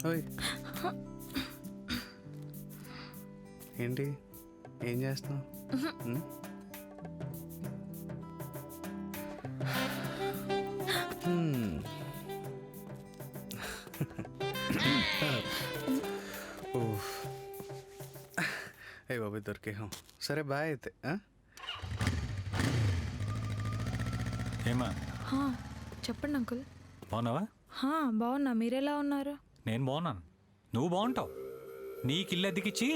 ఓయ్ ఏంటి ఏం చేస్తున్నావు? ఏ బాబు దొరికే సరే బాయ్ అయితే. ఏమా చెప్పండి అంకుల్. బాగున్నావా? బాగున్నా, మీరెలా ఉన్నారు? నేను బాగున్నాను, నువ్వు బాగుంటావు. నీకు ఇల్లు అద్దెకిచ్చి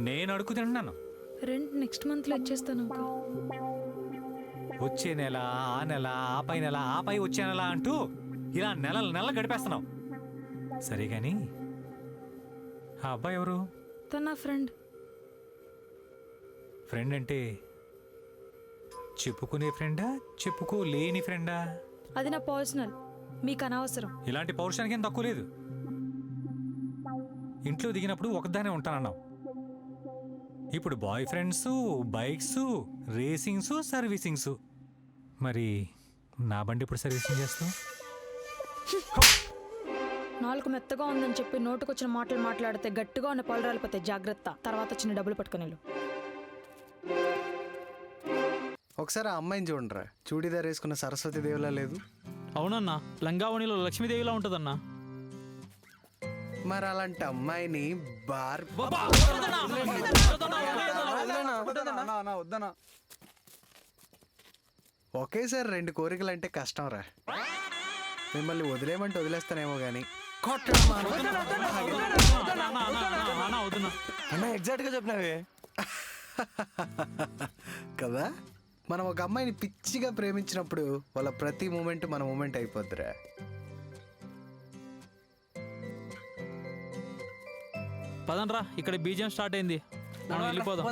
నేను అడుగు తింటున్నాను. రెంట్ నెక్స్ట్ మంత్లో ఇచ్చేస్తాను అంకుల్. వచ్చే నెల, ఆ నెల, ఆ పై నెల, ఆ పై వచ్చే నెల అంటూ ఇలా నెలలు గడిపేస్తున్నావు. సరే కానీ ఆ అబ్బాయి ఎవరు? తన నా ఫ్రెండ్. ఫ్రెండ్ అంటే చెప్పుకునే ఫ్రెండా, చెప్పుకోలేని ఫ్రెండా? అది నా పర్సనల్, మీకు అనవసరం. ఇలాంటి పౌరుషానికి ఏం తక్కువ లేదు. ఇంట్లో దిగినప్పుడు ఒకదానే ఉంటానన్నావు. ఇప్పుడు boyfriends, bikes, racings, servicings. మరి నా బండి ఇప్పుడు సర్వీసింగ్ చేస్తావు? నాలుగు మెత్తగా ఉందని చెప్పి నోటుకొచ్చిన మాటలు మాట్లాడితే గట్టిగా ఉన్న పళ్ళు రాలిపోతాయి. జాగ్రత్త, తర్వాత చిన్న డబ్బులు పట్టుకుని వెళ్ళు. ఒకసారి ఆ అమ్మాయిని చూడరా, చూడీదార్ వేసుకున్న సరస్వతి దేవిలా లేదు? అవునన్నా, లంగావణిలో లక్ష్మీదేవిలా ఉంటుందన్నా. మరి అలాంటి అమ్మాయిని ఒకేసారి రెండు కోరికలు అంటే కష్టం రా. మిమ్మల్ని వదిలేయమంటే వదిలేస్తానేమో కానీ ఎగ్జాక్ట్ గా చెప్పినావే కదా. మనం ఒక అమ్మాయిని పిచ్చిగా ప్రేమించినప్పుడు వాళ్ళ ప్రతి మూమెంట్ మన మూమెంట్ అయిపోద్దిరా. పదండ్రా, ఇక్కడ బీజం స్టార్ట్ అయింది, మనం వెళ్ళిపోదాం.